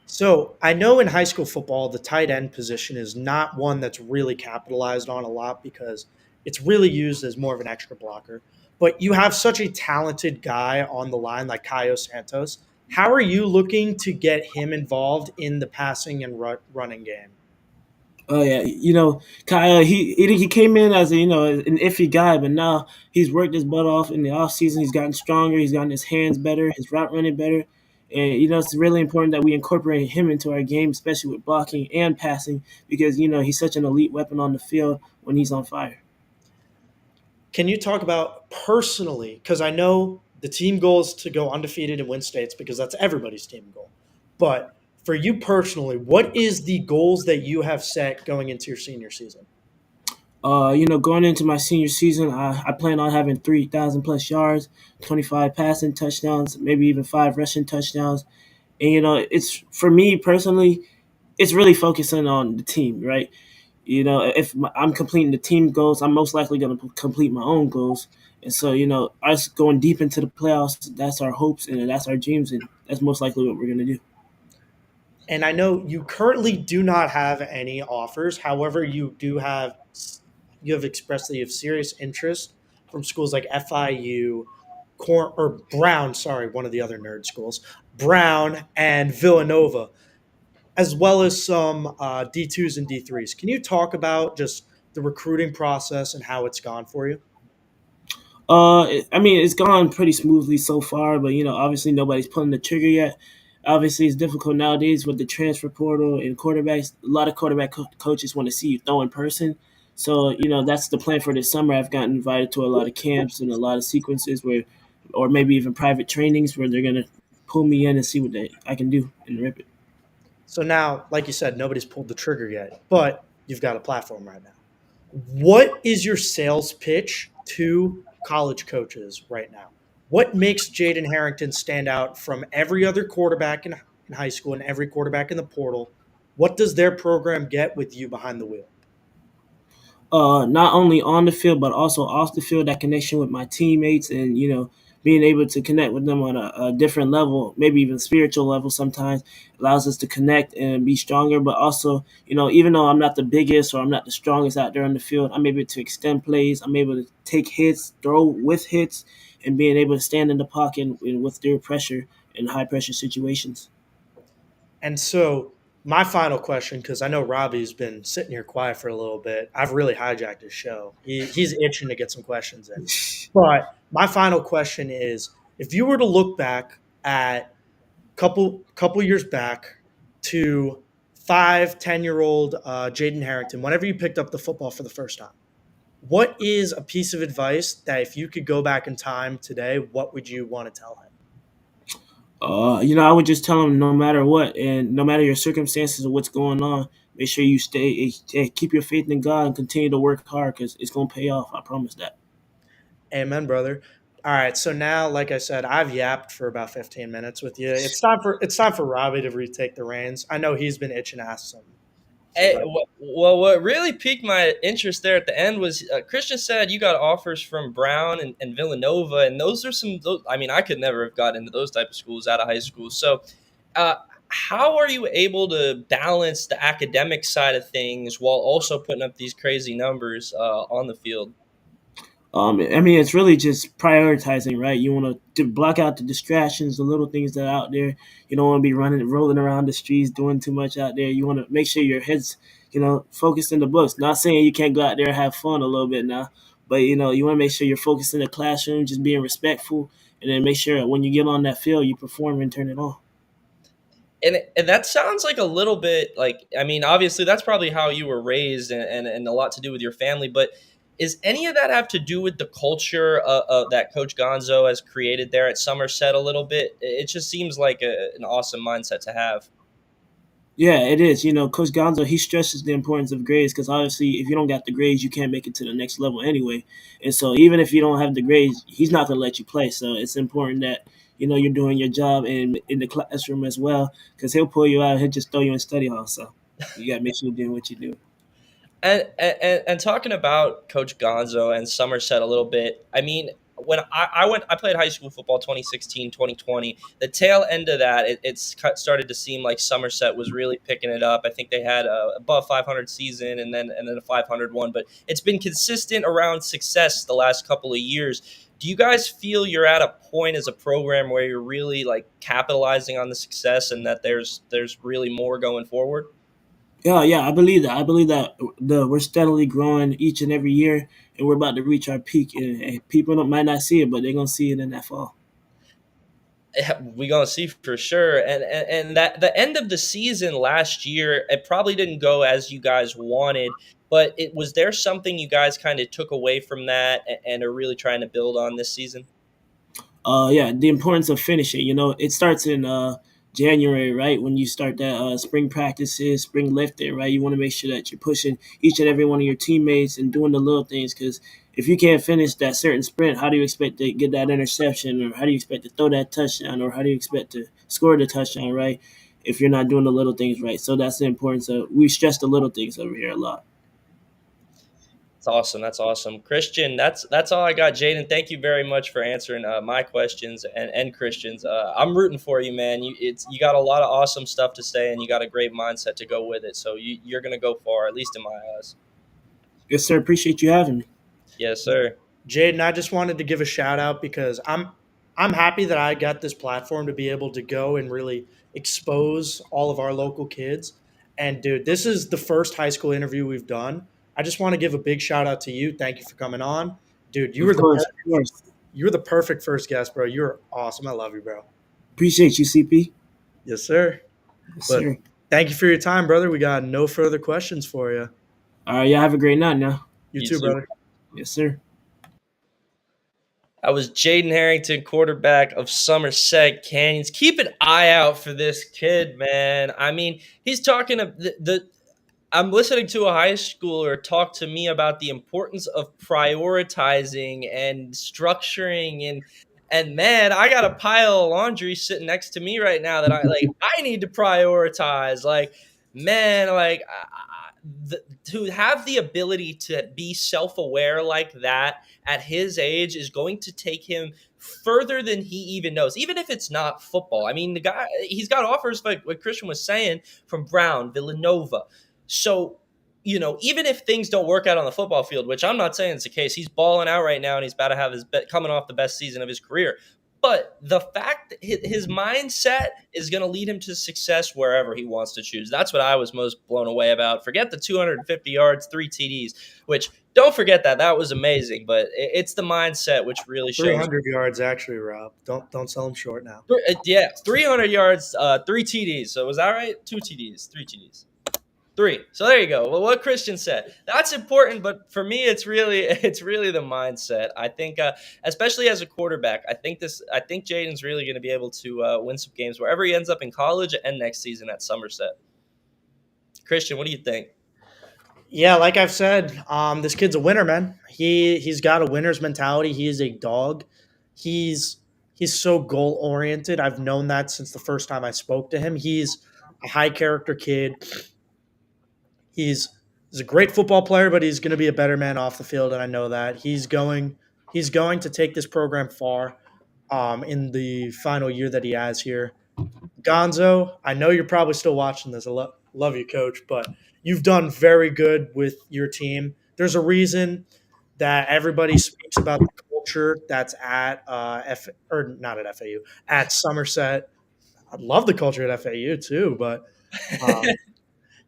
So I know in high school football, the tight end position is not one that's really capitalized on a lot because it's really used as more of an extra blocker. But you have such a talented guy on the line like Caio Santos. How are you looking to get him involved in the passing and running game? Oh yeah, Kyle. He came in as an iffy guy, but now he's worked his butt off in the off season. He's gotten stronger. He's gotten his hands better, his route running better, and it's really important that we incorporate him into our game, especially with blocking and passing, because he's such an elite weapon on the field when he's on fire. Can you talk about personally? Because I know the team goal is to go undefeated and win states because that's everybody's team goal, but for you personally, what is the goals that you have set going into your senior season? Going into my senior season, I plan on having 3,000 plus yards, 25 passing touchdowns, maybe even 5 rushing touchdowns. And it's for me personally, it's really focusing on the team, right? If I'm completing the team goals, I'm most likely going to complete my own goals. And so, us going deep into the playoffs, that's our hopes and that's our dreams, and that's most likely what we're going to do. And I know you currently do not have any offers. However, you have expressed that you have serious interest from schools like FIU, or Brown, sorry, one of the other nerd schools, Brown and Villanova, as well as some D2s and D3s. Can you talk about just the recruiting process and how it's gone for you? It's gone pretty smoothly so far, but obviously nobody's pulling the trigger yet. Obviously, it's difficult nowadays with the transfer portal and quarterbacks. A lot of quarterback coaches want to see you throw in person. So, that's the plan for this summer. I've gotten invited to a lot of camps and a lot of sequences or maybe even private trainings where they're going to pull me in and see what I can do and rip it. So now, like you said, nobody's pulled the trigger yet, but you've got a platform right now. What is your sales pitch to college coaches right now? What makes Jaden Harrington stand out from every other quarterback in high school and every quarterback in the portal? What does their program get with you behind the wheel? Not only on the field, but also off the field, that connection with my teammates and, being able to connect with them on a different level, maybe even spiritual level sometimes, allows us to connect and be stronger. But also, even though I'm not the biggest or I'm not the strongest out there on the field, I'm able to extend plays. I'm able to take hits, throw with hits, and being able to stand in the pocket and withstand pressure in high pressure situations. And so my final question, because I know Robbie's been sitting here quiet for a little bit. I've really hijacked his show. He's itching to get some questions in. But my final question is, if you were to look back at couple years back to 5-10-year-old Jaden Harrington, whenever you picked up the football for the first time, what is a piece of advice that if you could go back in time today, what would you want to tell him? I would just tell him no matter what, and no matter your circumstances or what's going on, make sure you keep your faith in God and continue to work hard because it's going to pay off. I promise that. Amen, brother. All right, so now, like I said, I've yapped for about 15 minutes with you. It's time for Robbie to retake the reins. I know he's been itching to ask something. Well, what really piqued my interest there at the end was Christian said you got offers from Brown and Villanova, and those are I could never have got into those type of schools out of high school. So how are you able to balance the academic side of things while also putting up these crazy numbers on the field? It's really just prioritizing, right? You want to block out the distractions, the little things that are out there. You don't want to be rolling around the streets, doing too much out there. You want to make sure your head's, focused in the books. Not saying you can't go out there and have fun a little bit now, but, you want to make sure you're focused in the classroom, just being respectful, and then make sure when you get on that field, you perform and turn it on. And that sounds like a little bit obviously that's probably how you were raised and a lot to do with your family, but Is any of that have to do with the culture that Coach Gonzo has created there at Somerset a little bit? It just seems like an awesome mindset to have. Yeah, it is. Coach Gonzo, he stresses the importance of grades because obviously, if you don't got the grades, you can't make it to the next level anyway. And so, even if you don't have the grades, he's not going to let you play. So, it's important that you're doing your job in the classroom as well because he'll pull you out. He'll just throw you in study hall. So, you got to make sure you're doing what you do. And talking about Coach Gonzo and Somerset a little bit, I mean, when I played high school football 2016, 2020, the tail end of that, it's started to seem like Somerset was really picking it up. I think they had a above 500 season and then a 500 one, but it's been consistent around success the last couple of years. Do you guys feel you're at a point as a program where you're really like capitalizing on the success and that there's really more going forward? Yeah, I believe that. I believe that we're steadily growing each and every year, and we're about to reach our peak. And people might not see it, but they're gonna see it in that fall. We're gonna see for sure. And that the end of the season last year, it probably didn't go as you guys wanted. But was there something you guys kind of took away from that and are really trying to build on this season? Yeah, the importance of finishing. It starts in January, right? When you start that spring practices, spring lifting, right? You want to make sure that you're pushing each and every one of your teammates and doing the little things. Because if you can't finish that certain sprint, how do you expect to get that interception, or how do you expect to throw that touchdown, or how do you expect to score the touchdown, right? If you're not doing the little things right. So that's the importance of. We stress the little things over here a lot. That's awesome. That's awesome. Christian, that's all I got. Jaden, thank you very much for answering my questions and Christian's. I'm rooting for you, man. You got a lot of awesome stuff to say, and you got a great mindset to go with it. So you're going to go far, at least in my eyes. Yes, sir. Appreciate you having me. Yes, sir. Jaden, I just wanted to give a shout out because I'm happy that I got this platform to be able to go and really expose all of our local kids. And dude, this is the first high school interview we've done. I just want to give a big shout out to you. Thank you for coming on. Dude, you were the perfect first guest, bro. You're awesome. I love you, bro. Appreciate you, CP. Yes, sir. Yes, But sir. thank you for your time, brother. We got no further questions for you. All right, y'all have a great night now. You too, brother. Yes, sir. I was Jaden Harrington, quarterback of Somerset Canyons. Keep an eye out for this kid, man. I mean, he's talking to I'm listening to a high schooler talk to me about the importance of prioritizing and structuring and man, I got a pile of laundry sitting next to me right now that I need to prioritize. Like, man, like to have the ability to be self-aware like that at his age is going to take him further than he even knows, even if it's not football. I mean, the guy, he's got offers, like what Christian was saying, from Brown, Villanova. So, even if things don't work out on the football field, which I'm not saying is the case, he's balling out right now and he's about to have coming off the best season of his career. But the fact that his mindset is going to lead him to success wherever he wants to choose. That's what I was most blown away about. Forget the 250 yards, 3 TDs, which don't forget that was amazing. But it's the mindset which really shows. 300 yards, actually, Rob. Don't sell him short now. Yeah, 300 yards, 3 TDs. So was that right? 2 TDs, 3 TDs. 3. So there you go. Well, what Christian said, that's important, but for me, it's really the mindset. I think, especially as a quarterback, I think Jaden's really going to be able to win some games wherever he ends up in college and next season at Somerset. Christian, what do you think? Yeah, like I've said, this kid's a winner, man. He's got a winner's mentality. He is a dog. He's so goal oriented. I've known that since the first time I spoke to him. He's a high character kid. He's a great football player, but he's going to be a better man off the field, and I know that. He's going to take this program far in the final year that he has here. Gonzo, I know you're probably still watching this. I love you, Coach, but you've done very good with your team. There's a reason that everybody speaks about the culture that's at not at FAU, at Somerset. I love the culture at FAU too, but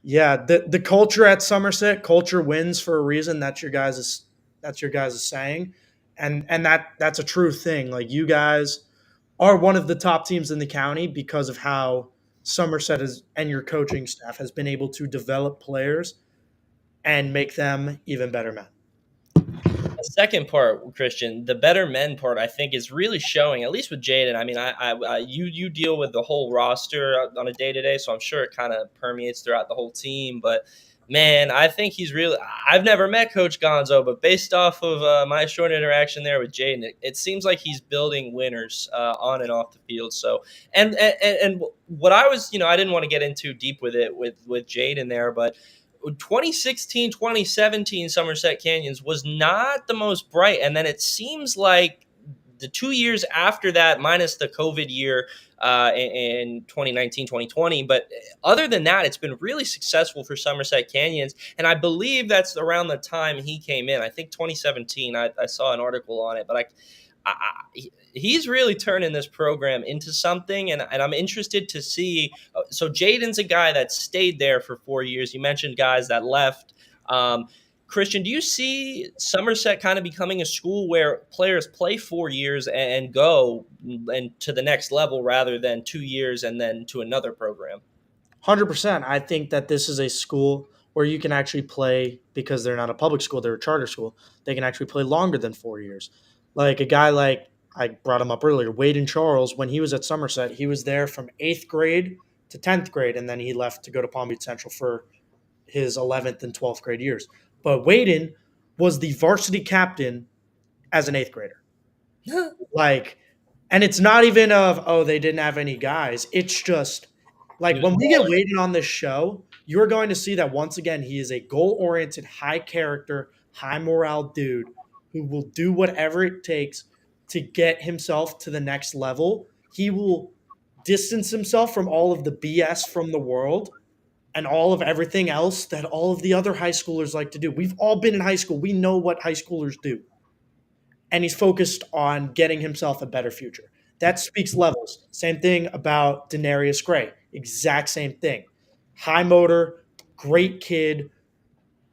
yeah, the culture at Somerset, culture wins for a reason. That's your guys' saying, and that's a true thing. Like, you guys are one of the top teams in the county because of how Somerset and your coaching staff has been able to develop players and make them even better men. the second part, Christian, the better men part, I think is really showing, at least with Jaden. I mean, you deal with the whole roster on a day to day, so I'm sure it kind of permeates throughout the whole team. But man, I think he's really. I've never met Coach Gonzo, but based off of my short interaction there with Jaden, it seems like he's building winners on and off the field. So, and what I was, I didn't want to get in too deep with it with Jaden there, but 2016, 2017 Somerset Canyons was not the most bright. And then it seems like the 2 years after that, minus the COVID year in 2019, 2020. But other than that, it's been really successful for Somerset Canyons. And I believe that's around the time he came in. I think 2017, I saw an article on it. But he's really turning this program into something, and I'm interested to see. So Jaden's a guy that stayed there for 4 years. You mentioned guys that left. Christian, do you see Somerset kind of becoming a school where players play 4 years and go and to the next level rather than 2 years and then to another program? 100%. I think that this is a school where you can actually play, because they're not a public school, they're a charter school. They can actually play longer than 4 years. Like a guy like, I brought him up earlier, Wade and Charles, when he was at Somerset, he was there from 8th grade to 10th grade, and then he left to go to Palm Beach Central for his 11th and 12th grade years. But Waden was the varsity captain as an 8th grader. And it's not even they didn't have any guys. It's just like when we get Waden on this show, you're going to see that once again, he is a goal-oriented, high character, high morale dude who will do whatever it takes to get himself to the next level. He will distance himself from all of the BS from the world and all of everything else that all of the other high schoolers like to do. We've all been in high school. We know what high schoolers do. And he's focused on getting himself a better future. That speaks levels. Same thing about Denarius Gray. Exact same thing. High motor, great kid.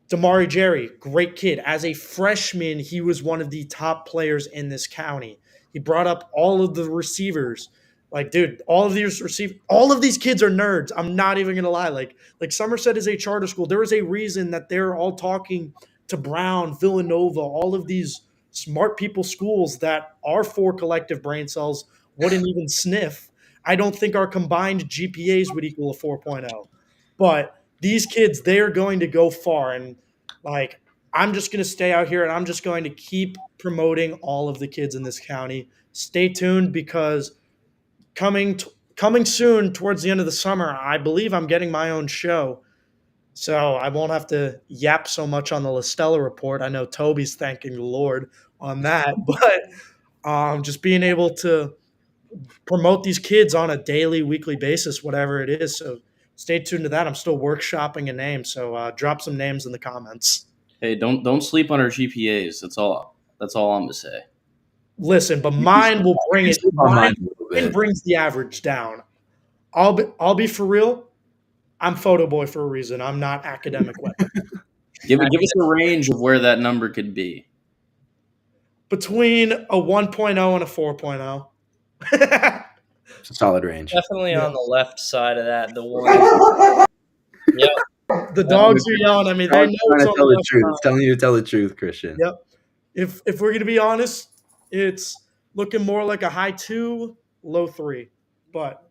Damari Jerry, great kid. As a freshman, he was one of the top players in this county. He brought up all of the receivers. Like, dude, all of these kids are nerds. I'm not even gonna lie. Like Somerset is a charter school. There is a reason that they're all talking to Brown, Villanova, all of these smart people schools that our 4 collective brain cells wouldn't even sniff. I don't think our combined GPAs would equal a 4.0. But these kids, they are going to go far. And like, I'm just going to stay out here and I'm just going to keep promoting all of the kids in this county. Stay tuned, because coming soon towards the end of the summer, I believe I'm getting my own show. So I won't have to yap so much on the Lastella Report. I know Tobey's thanking the Lord on that. But just being able to promote these kids on a daily, weekly basis, whatever it is. So stay tuned to that. I'm still workshopping a name, so drop some names in the comments. Hey, don't sleep on our GPAs. That's all I'm gonna say. Listen, but mine will bring it. Mine brings the average down. I'll be for real. I'm photo boy for a reason. I'm not academic weapon. Give us a range of where that number could be. Between a 1.0 and a 4.0. It's a solid range. Definitely on the left side of that. The one. Yeah. The dogs are yelling at me. They know it's it's on the truth. left It's telling you to tell the truth, Christian. Yep. If we're gonna be honest, it's looking more like a high 2, low 3. But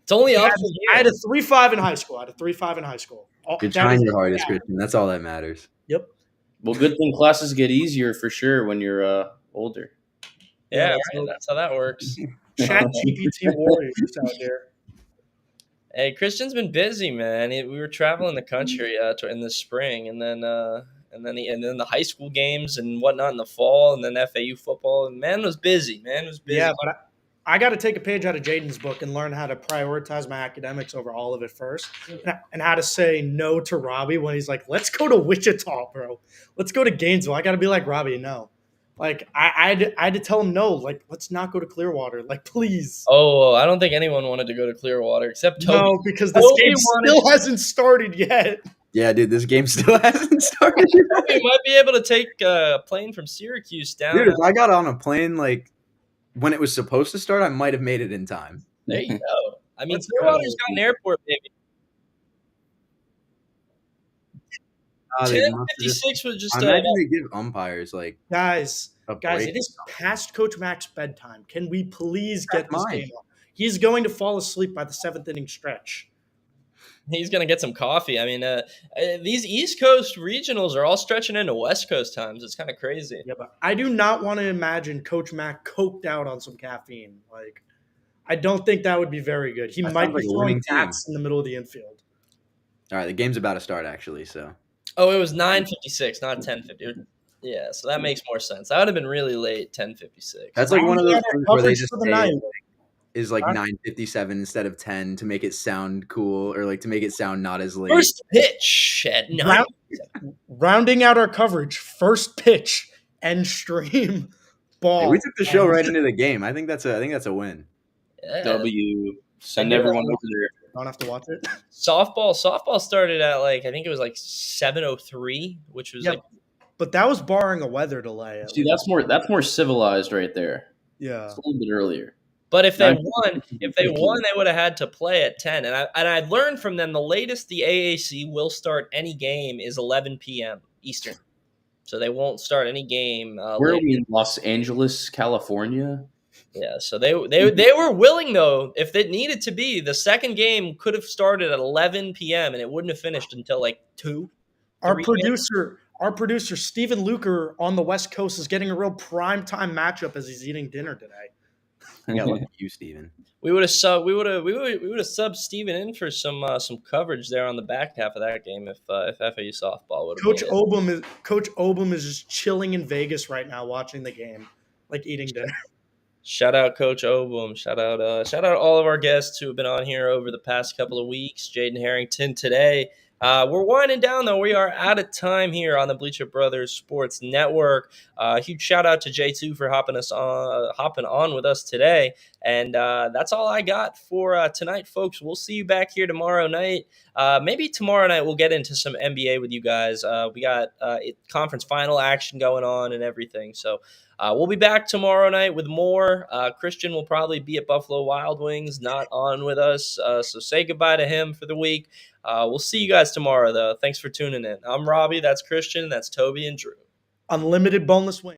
it's only up. I had a 3.5 in high school. You're trying your hardest, Christian. That's all that matters. Yep. Well, good thing classes get easier for sure when you're older. Yeah, right. That's how that works. Chat GPT warriors out there. Hey, Christian's been busy, man. We were traveling the country in the spring, and then the high school games and whatnot in the fall, and then FAU football. And man was busy. Yeah, but I got to take a page out of Jaden's book and learn how to prioritize my academics over all of it first, and how to say no to Robbie when he's like, "Let's go to Wichita, bro. Let's go to Gainesville." I got to be like, Robbie, no. Like, I had to tell him no. Like, let's not go to Clearwater. Like, please. Oh, I don't think anyone wanted to go to Clearwater except Tobey. No, because this game still hasn't started yet. Yeah, dude, this game still hasn't started. You might be able to take a plane from Syracuse down. Dude, if I got on a plane like when it was supposed to start, I might have made it in time. There you go. I mean, Clearwater's got an airport, baby. They must have just. 10:56 was just I imagine they give umpires like Guys, a guys, break. it is past Coach Mac's bedtime. Can we please get That's this mine. game on? He's going to fall asleep by the 7th inning stretch. he's gonna get some coffee. I mean, these East Coast regionals are all stretching into West Coast times. It's kind of crazy. Yeah, but I do not want to imagine Coach Mac coked out on some caffeine. Like, I don't think that would be very good. He That might sounds be like a throwing winning team. bats in the middle of the infield. All right, the game's about to start actually. So Oh, it was 9:56, not 10:50. Yeah, so that makes more sense. That would have been really late. 10:56. that's like one of those Rounding out our things where they coverage just for the say night. is like Huh? 9:57 instead of 10 to make it sound cool or like to make it sound not as late. First pitch at 9. Rounding out our coverage, first pitch, end stream, ball. Hey, we took the show and- right into the game. I think that's a win. Yeah. W. Send Yeah. everyone over there. Don't have to watch it. Softball started at I think it was 7:03, which was Yeah, but that was barring a weather delay. at See, least. that's more civilized right there. Yeah. It's a little bit earlier. But if they 9:15. won, they would have had to play at 10. And I learned from them the latest the AAC will start any game is 11 p.m. Eastern. So they won't start any game. Where are late. we in Los Angeles, California? Yeah, so they were willing though. If it needed to be, the second game could have started at 11 p.m. and it wouldn't have finished until 2. Our 3 producer Stephen Luker on the West Coast is getting a real prime time matchup as he's eating dinner today. Yeah, look at you, Steven. We would have subbed Steven in for some coverage there on the back half of that game if FAU softball would have. Coach Obum is just chilling in Vegas right now watching the game, eating dinner. Shout out Coach Obum. Shout out all of our guests who have been on here over the past couple of weeks. Jaden Harrington today. We're winding down though. We are out of time here on the Bleacher Brothers Sports Network. Huge shout out to J2 for hopping on with us today. And that's all I got for tonight, folks. We'll see you back here tomorrow night. Maybe tomorrow night we'll get into some NBA with you guys. We got conference final action going on and everything. So we'll be back tomorrow night with more. Christian will probably be at Buffalo Wild Wings, not on with us. So say goodbye to him for the week. We'll see you guys tomorrow, though. Thanks for tuning in. I'm Robbie. That's Christian. That's Tobey and Drew. Unlimited boneless wings.